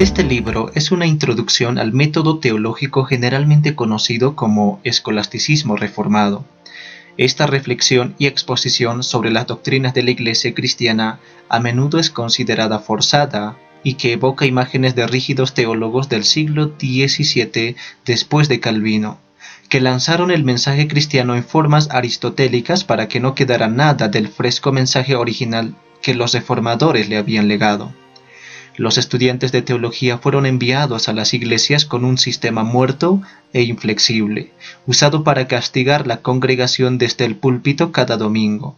Este libro es una introducción al método teológico generalmente conocido como escolasticismo reformado. Esta reflexión y exposición sobre las doctrinas de la Iglesia cristiana a menudo es considerada forzada y que evoca imágenes de rígidos teólogos del siglo XVII después de Calvino, que lanzaron el mensaje cristiano en formas aristotélicas para que no quedara nada del fresco mensaje original que los reformadores le habían legado. Los estudiantes de teología fueron enviados a las iglesias con un sistema muerto e inflexible, usado para castigar la congregación desde el púlpito cada domingo.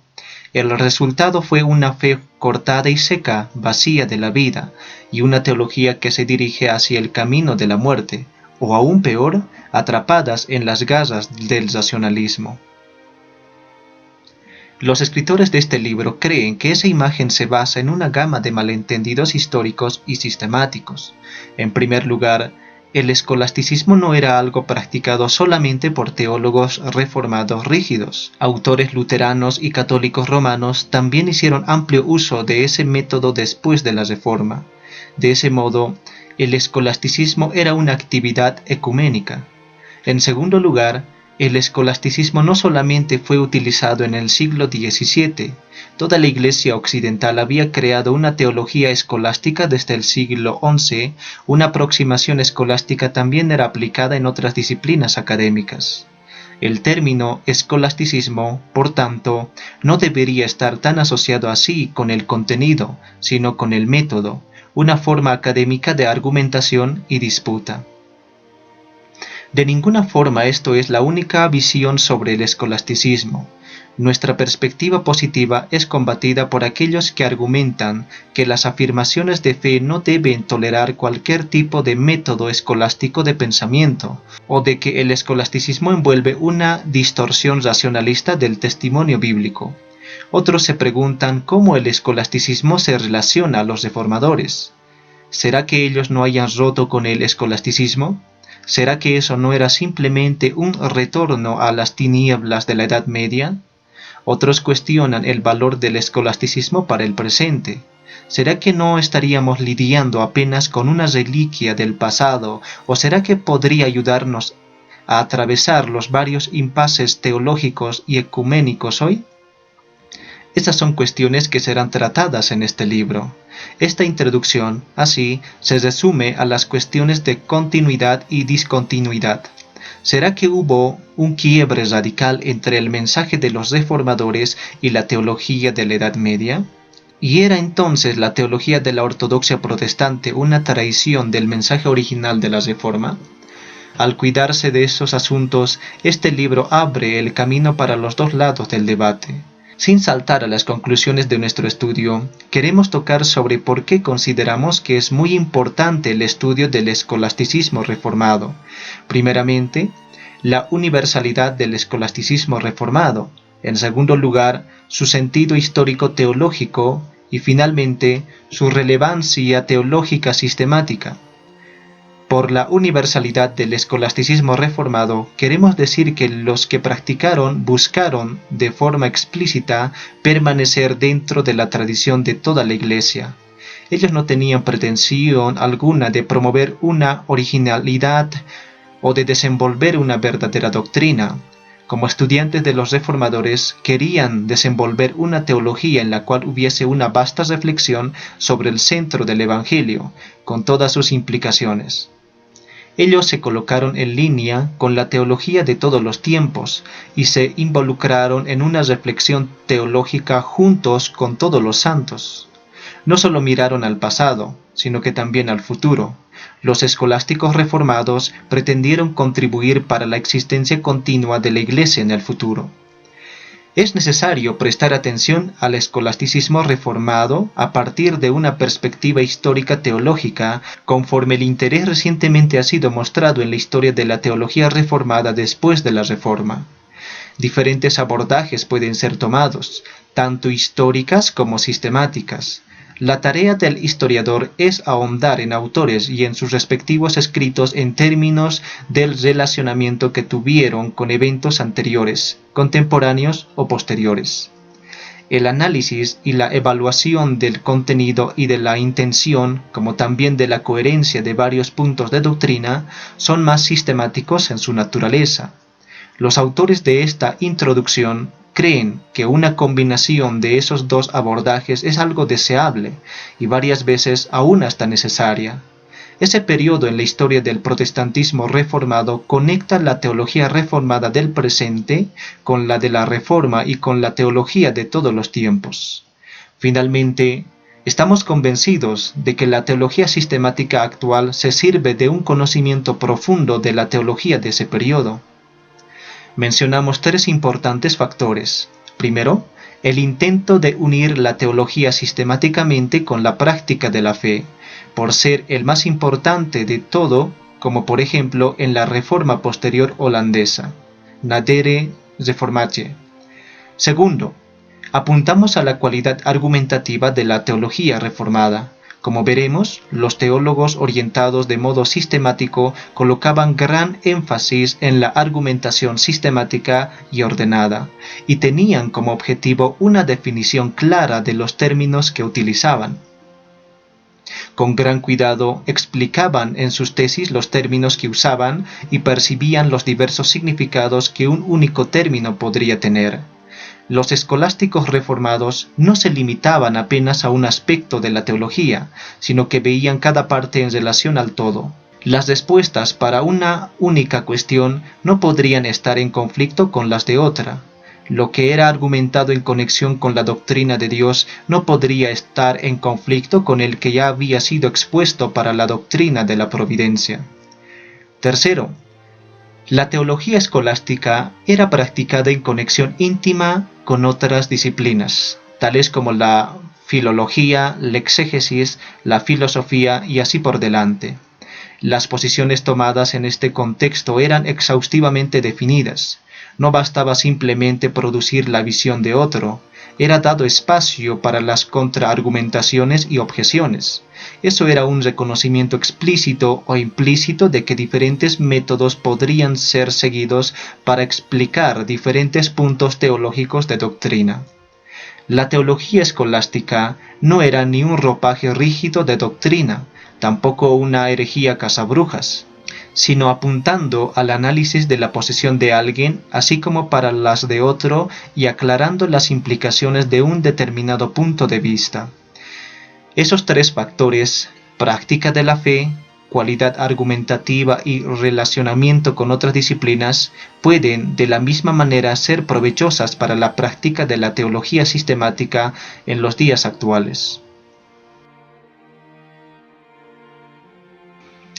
El resultado fue una fe cortada y seca, vacía de la vida, y una teología que se dirige hacia el camino de la muerte, o aún peor, atrapadas en las garras del racionalismo. Los escritores de este libro creen que esa imagen se basa en una gama de malentendidos históricos y sistemáticos. En primer lugar, el escolasticismo no era algo practicado solamente por teólogos reformados rígidos. Autores luteranos y católicos romanos también hicieron amplio uso de ese método después de la Reforma. De ese modo, el escolasticismo era una actividad ecuménica. En segundo lugar, el escolasticismo no solamente fue utilizado en el siglo XVII, toda la Iglesia occidental había creado una teología escolástica desde el siglo XI, una aproximación escolástica también era aplicada en otras disciplinas académicas. El término escolasticismo, por tanto, no debería estar tan asociado así con el contenido, sino con el método, una forma académica de argumentación y disputa. De ninguna forma esto es la única visión sobre el escolasticismo. Nuestra perspectiva positiva es combatida por aquellos que argumentan que las afirmaciones de fe no deben tolerar cualquier tipo de método escolástico de pensamiento, o de que el escolasticismo envuelve una distorsión racionalista del testimonio bíblico. Otros se preguntan cómo el escolasticismo se relaciona a los reformadores. ¿Será que ellos no hayan roto con el escolasticismo? ¿Será que eso no era simplemente un retorno a las tinieblas de la Edad Media? Otros cuestionan el valor del escolasticismo para el presente. ¿Será que no estaríamos lidiando apenas con una reliquia del pasado, o será que podría ayudarnos a atravesar los varios impases teológicos y ecuménicos hoy? Estas son cuestiones que serán tratadas en este libro. Esta introducción, así, se resume a las cuestiones de continuidad y discontinuidad. ¿Será que hubo un quiebre radical entre el mensaje de los reformadores y la teología de la Edad Media? ¿Y era entonces la teología de la ortodoxia protestante una traición del mensaje original de la Reforma? Al cuidarse de esos asuntos, este libro abre el camino para los dos lados del debate. Sin saltar a las conclusiones de nuestro estudio, queremos tocar sobre por qué consideramos que es muy importante el estudio del escolasticismo reformado. Primeramente, la universalidad del escolasticismo reformado. En segundo lugar, su sentido histórico teológico y finalmente, su relevancia teológica sistemática. Por la universalidad del escolasticismo reformado, queremos decir que los que practicaron buscaron de forma explícita permanecer dentro de la tradición de toda la Iglesia. Ellos no tenían pretensión alguna de promover una originalidad o de desenvolver una verdadera doctrina. Como estudiantes de los reformadores, querían desenvolver una teología en la cual hubiese una vasta reflexión sobre el centro del Evangelio, con todas sus implicaciones. Ellos se colocaron en línea con la teología de todos los tiempos y se involucraron en una reflexión teológica juntos con todos los santos. No solo miraron al pasado, sino que también al futuro. Los escolásticos reformados pretendieron contribuir para la existencia continua de la Iglesia en el futuro. Es necesario prestar atención al escolasticismo reformado a partir de una perspectiva histórica teológica, conforme el interés recientemente ha sido mostrado en la historia de la teología reformada después de la Reforma. Diferentes abordajes pueden ser tomados, tanto históricas como sistemáticas. La tarea del historiador es ahondar en autores y en sus respectivos escritos en términos del relacionamiento que tuvieron con eventos anteriores, contemporáneos o posteriores. El análisis y la evaluación del contenido y de la intención, como también de la coherencia de varios puntos de doctrina, son más sistemáticos en su naturaleza. Los autores de esta introducción creen que una combinación de esos dos abordajes es algo deseable y varias veces aún hasta necesaria. Ese periodo en la historia del protestantismo reformado conecta la teología reformada del presente con la de la Reforma y con la teología de todos los tiempos. Finalmente, estamos convencidos de que la teología sistemática actual se sirve de un conocimiento profundo de la teología de ese periodo. Mencionamos tres importantes factores. Primero, el intento de unir la teología sistemáticamente con la práctica de la fe, por ser el más importante de todo, como por ejemplo en la reforma posterior holandesa, Nadere Reformatie. Segundo, apuntamos a la cualidad argumentativa de la teología reformada. Como veremos, los teólogos orientados de modo sistemático colocaban gran énfasis en la argumentación sistemática y ordenada, y tenían como objetivo una definición clara de los términos que utilizaban. Con gran cuidado explicaban en sus tesis los términos que usaban y percibían los diversos significados que un único término podría tener. Los escolásticos reformados no se limitaban apenas a un aspecto de la teología, sino que veían cada parte en relación al todo. Las respuestas para una única cuestión no podrían estar en conflicto con las de otra. Lo que era argumentado en conexión con la doctrina de Dios no podría estar en conflicto con el que ya había sido expuesto para la doctrina de la providencia. Tercero, la teología escolástica era practicada en conexión íntima con otras disciplinas, tales como la filología, la exégesis, la filosofía y así por delante. Las posiciones tomadas en este contexto eran exhaustivamente definidas. No bastaba simplemente producir la visión de otro, era dado espacio para las contraargumentaciones y objeciones. Eso era un reconocimiento explícito o implícito de que diferentes métodos podrían ser seguidos para explicar diferentes puntos teológicos de doctrina. La teología escolástica no era ni un ropaje rígido de doctrina, tampoco una herejía cazabrujas, sino apuntando al análisis de la posición de alguien, así como para las de otro, y aclarando las implicaciones de un determinado punto de vista. Esos tres factores, práctica de la fe, cualidad argumentativa y relacionamiento con otras disciplinas, pueden de la misma manera ser provechosas para la práctica de la teología sistemática en los días actuales.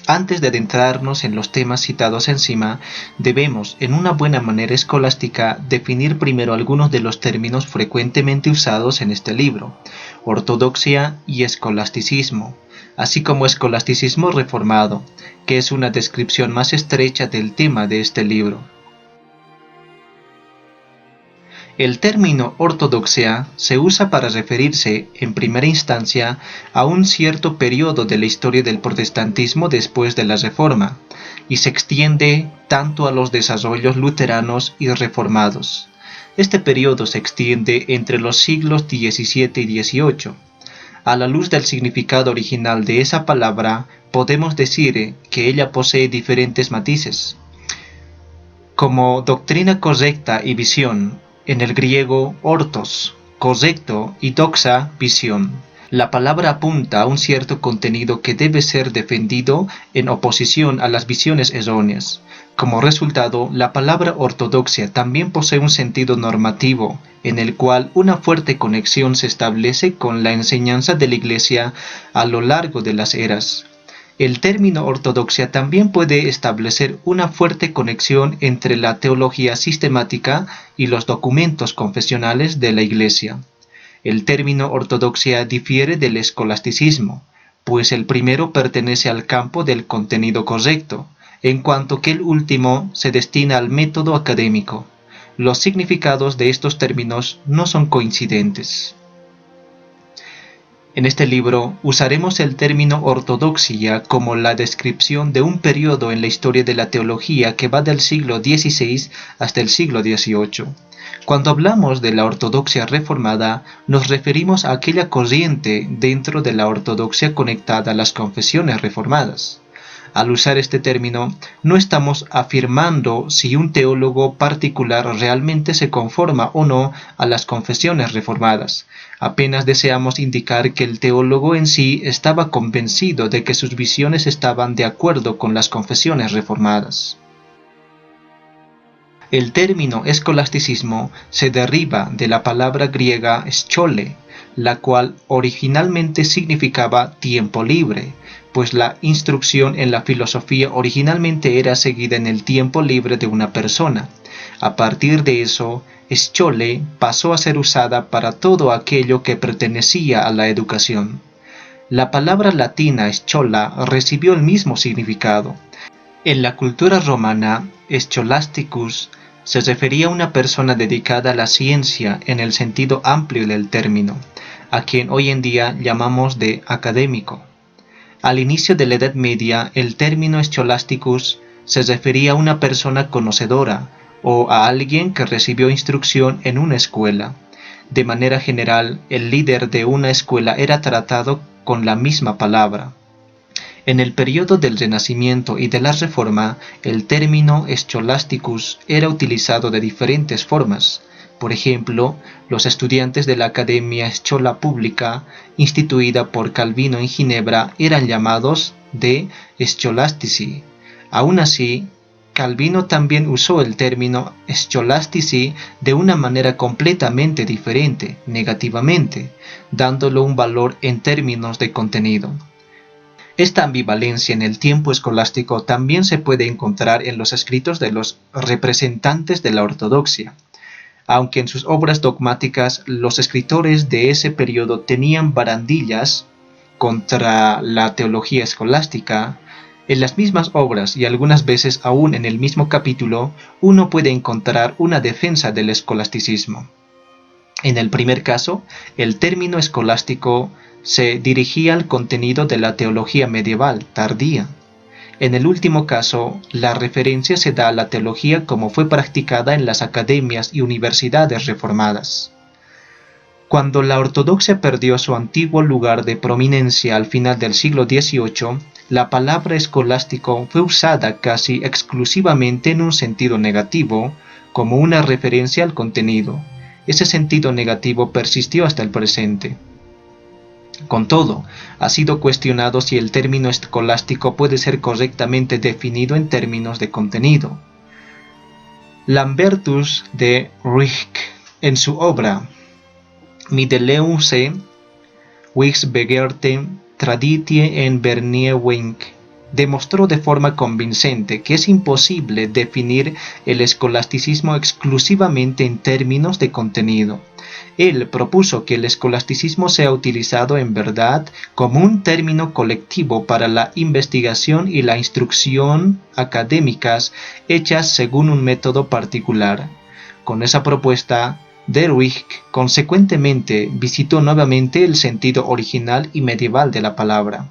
Antes de adentrarnos en los temas citados encima, debemos, en una buena manera escolástica, definir primero algunos de los términos frecuentemente usados en este libro: ortodoxia y escolasticismo, así como escolasticismo reformado, que es una descripción más estrecha del tema de este libro. El término ortodoxia se usa para referirse, en primera instancia, a un cierto periodo de la historia del protestantismo después de la Reforma, y se extiende tanto a los desarrollos luteranos y reformados. Este periodo se extiende entre los siglos XVII y XVIII. A la luz del significado original de esa palabra, podemos decir que ella posee diferentes matices. Como doctrina correcta y visión, en el griego ortos, correcto, y doxa, visión. La palabra apunta a un cierto contenido que debe ser defendido en oposición a las visiones erróneas. Como resultado, la palabra ortodoxia también posee un sentido normativo, en el cual una fuerte conexión se establece con la enseñanza de la Iglesia a lo largo de las eras. El término ortodoxia también puede establecer una fuerte conexión entre la teología sistemática y los documentos confesionales de la Iglesia. El término ortodoxia difiere del escolasticismo, pues el primero pertenece al campo del contenido correcto, en cuanto que el último se destina al método académico. Los significados de estos términos no son coincidentes. En este libro usaremos el término ortodoxia como la descripción de un periodo en la historia de la teología que va del siglo XVI hasta el siglo XVIII. Cuando hablamos de la ortodoxia reformada, nos referimos a aquella corriente dentro de la ortodoxia conectada a las confesiones reformadas. Al usar este término, no estamos afirmando si un teólogo particular realmente se conforma o no a las confesiones reformadas. Apenas deseamos indicar que el teólogo en sí estaba convencido de que sus visiones estaban de acuerdo con las confesiones reformadas. El término escolasticismo se deriva de la palabra griega schole, la cual originalmente significaba tiempo libre, pues la instrucción en la filosofía originalmente era seguida en el tiempo libre de una persona. A partir de eso, schole pasó a ser usada para todo aquello que pertenecía a la educación. La palabra latina schola recibió el mismo significado. En la cultura romana, scholasticus se refería a una persona dedicada a la ciencia en el sentido amplio del término, a quien hoy en día llamamos de académico. Al inicio de la Edad Media, el término scholasticus se refería a una persona conocedora o a alguien que recibió instrucción en una escuela. De manera general, el líder de una escuela era tratado con la misma palabra. En el periodo del Renacimiento y de la Reforma, el término scholasticus era utilizado de diferentes formas. Por ejemplo, los estudiantes de la Academia Schola Pública, instituida por Calvino en Ginebra, eran llamados de scholastici. Aún así, Calvino también usó el término scholastici de una manera completamente diferente, negativamente, dándolo un valor en términos de contenido. Esta ambivalencia en el tiempo escolástico también se puede encontrar en los escritos de los representantes de la ortodoxia. Aunque en sus obras dogmáticas los escritores de ese periodo tenían barandillas contra la teología escolástica, en las mismas obras y algunas veces aún en el mismo capítulo, uno puede encontrar una defensa del escolasticismo. En el primer caso, el término escolástico se dirigía al contenido de la teología medieval tardía. En el último caso, la referencia se da a la teología como fue practicada en las academias y universidades reformadas. Cuando la ortodoxia perdió su antiguo lugar de prominencia al final del siglo XVIII, la palabra escolástico fue usada casi exclusivamente en un sentido negativo, como una referencia al contenido. Ese sentido negativo persistió hasta el presente. Con todo, ha sido cuestionado si el término escolástico puede ser correctamente definido en términos de contenido. Lambertus de Rijk, en su obra Middeleeuwse Wijsbegeerte Traditie en Vernieuwing, demostró de forma convincente que es imposible definir el escolasticismo exclusivamente en términos de contenido. Él propuso que el escolasticismo sea utilizado en verdad como un término colectivo para la investigación y la instrucción académicas hechas según un método particular. Con esa propuesta, de Rijk consecuentemente visitó nuevamente el sentido original y medieval de la palabra.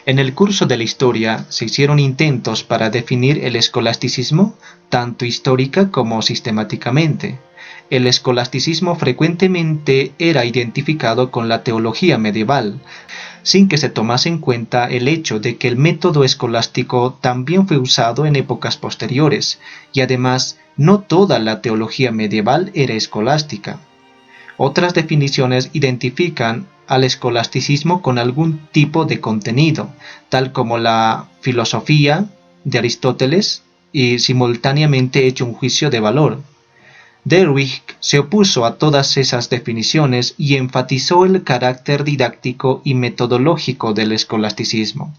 En el curso de la historia se hicieron intentos para definir el escolasticismo, tanto histórica como sistemáticamente. El escolasticismo frecuentemente era identificado con la teología medieval, sin que se tomase en cuenta el hecho de que el método escolástico también fue usado en épocas posteriores, y además no toda la teología medieval era escolástica. Otras definiciones identifican al escolasticismo con algún tipo de contenido, tal como la filosofía de Aristóteles, y simultáneamente hecho un juicio de valor. De Rijk se opuso a todas esas definiciones y enfatizó el carácter didáctico y metodológico del escolasticismo.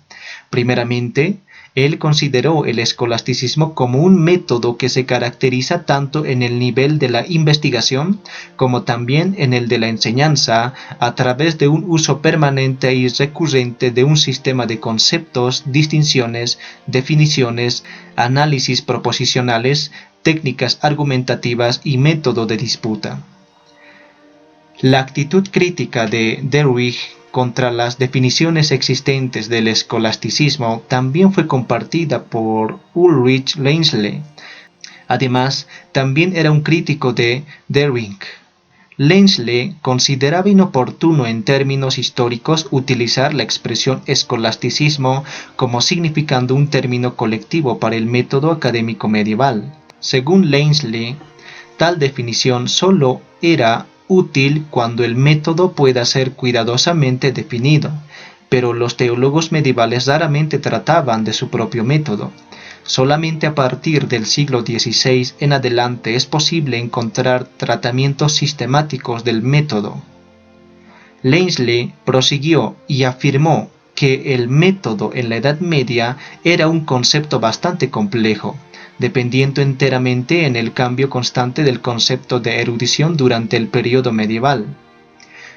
Primeramente, él consideró el escolasticismo como un método que se caracteriza tanto en el nivel de la investigación como también en el de la enseñanza, a través de un uso permanente y recurrente de un sistema de conceptos, distinciones, definiciones, análisis proposicionales, técnicas argumentativas y método de disputa. La actitud crítica de Rijk contra las definiciones existentes del escolasticismo también fue compartida por Ulrich Leinzle. Además, también era un crítico de Dewey. Lensle consideraba inoportuno en términos históricos utilizar la expresión escolasticismo como significando un término colectivo para el método académico medieval. Según Lensle, tal definición solo era útil cuando el método pueda ser cuidadosamente definido, pero los teólogos medievales raramente trataban de su propio método. Solamente a partir del siglo XVI en adelante es posible encontrar tratamientos sistemáticos del método. Lensle prosiguió y afirmó que el método en la Edad Media era un concepto bastante complejo, dependiendo enteramente en el cambio constante del concepto de erudición durante el periodo medieval.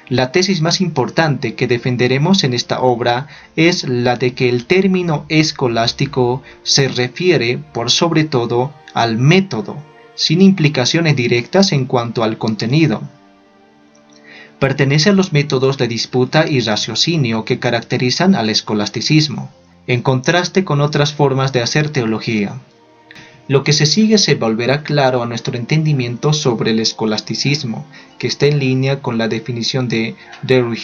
La tesis más importante que defenderemos en esta obra es la de que el término escolástico se refiere por sobre todo al método, sin implicaciones directas en cuanto al contenido. Pertenece a los métodos de disputa y raciocinio que caracterizan al escolasticismo, en contraste con otras formas de hacer teología. Lo que se sigue se volverá claro a nuestro entendimiento sobre el escolasticismo, que está en línea con la definición de Dewey.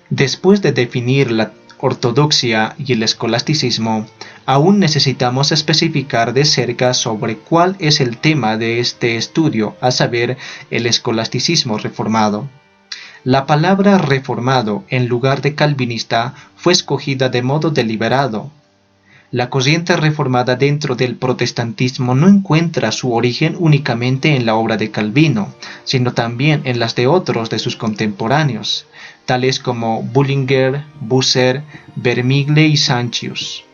Después de definir la ortodoxia y el escolasticismo, aún necesitamos especificar de cerca sobre cuál es el tema de este estudio, a saber, el escolasticismo reformado. La palabra reformado en lugar de calvinista fue escogida de modo deliberado. La corriente reformada dentro del protestantismo no encuentra su origen únicamente en la obra de Calvino, sino también en las de otros de sus contemporáneos, tales como Bullinger, Bucer, Vermigle y Sancius.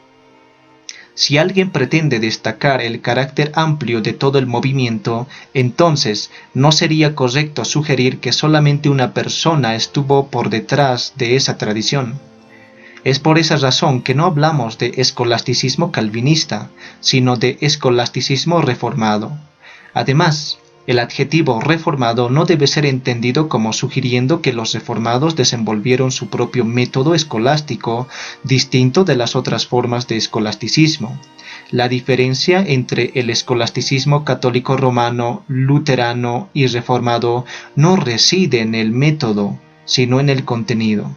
Si alguien pretende destacar el carácter amplio de todo el movimiento, entonces no sería correcto sugerir que solamente una persona estuvo por detrás de esa tradición. Es por esa razón que no hablamos de escolasticismo calvinista, sino de escolasticismo reformado. Además, el adjetivo reformado no debe ser entendido como sugiriendo que los reformados desenvolvieron su propio método escolástico distinto de las otras formas de escolasticismo. La diferencia entre el escolasticismo católico romano, luterano y reformado no reside en el método, sino en el contenido.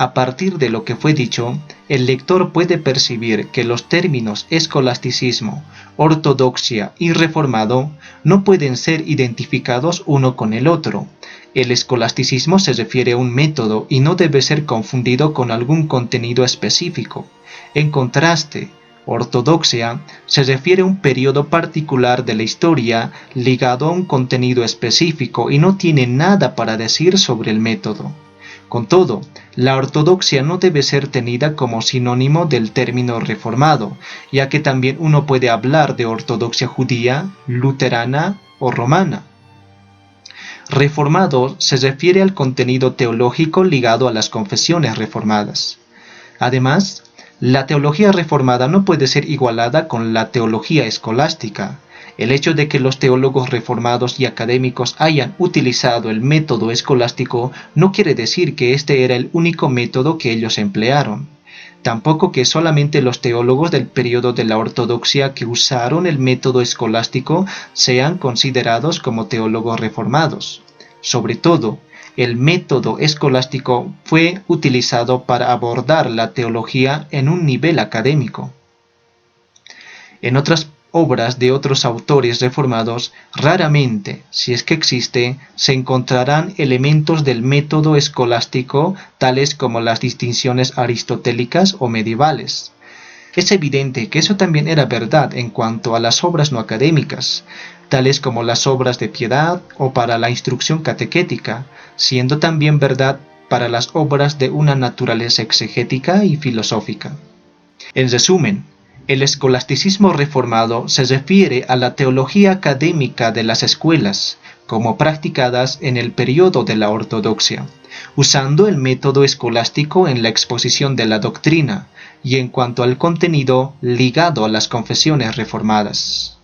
A partir de lo que fue dicho, el lector puede percibir que los términos escolasticismo, ortodoxia y reformado no pueden ser identificados uno con el otro. El escolasticismo se refiere a un método y no debe ser confundido con algún contenido específico. En contraste, ortodoxia se refiere a un periodo particular de la historia ligado a un contenido específico y no tiene nada para decir sobre el método. Con todo, la ortodoxia no debe ser tenida como sinónimo del término reformado, ya que también uno puede hablar de ortodoxia judía, luterana o romana. Reformado se refiere al contenido teológico ligado a las confesiones reformadas. Además, la teología reformada no puede ser igualada con la teología escolástica. El hecho de que los teólogos reformados y académicos hayan utilizado el método escolástico no quiere decir que este era el único método que ellos emplearon. Tampoco que solamente los teólogos del periodo de la ortodoxia que usaron el método escolástico sean considerados como teólogos reformados. Sobre todo, el método escolástico fue utilizado para abordar la teología en un nivel académico. En otras obras de otros autores reformados, raramente, si es que existe, se encontrarán elementos del método escolástico, tales como las distinciones aristotélicas o medievales. Es evidente que eso también era verdad en cuanto a las obras no académicas, tales como las obras de piedad o para la instrucción catequética, siendo también verdad para las obras de una naturaleza exegética y filosófica. En resumen, el escolasticismo reformado se refiere a la teología académica de las escuelas, como practicadas en el periodo de la ortodoxia, usando el método escolástico en la exposición de la doctrina y en cuanto al contenido ligado a las confesiones reformadas.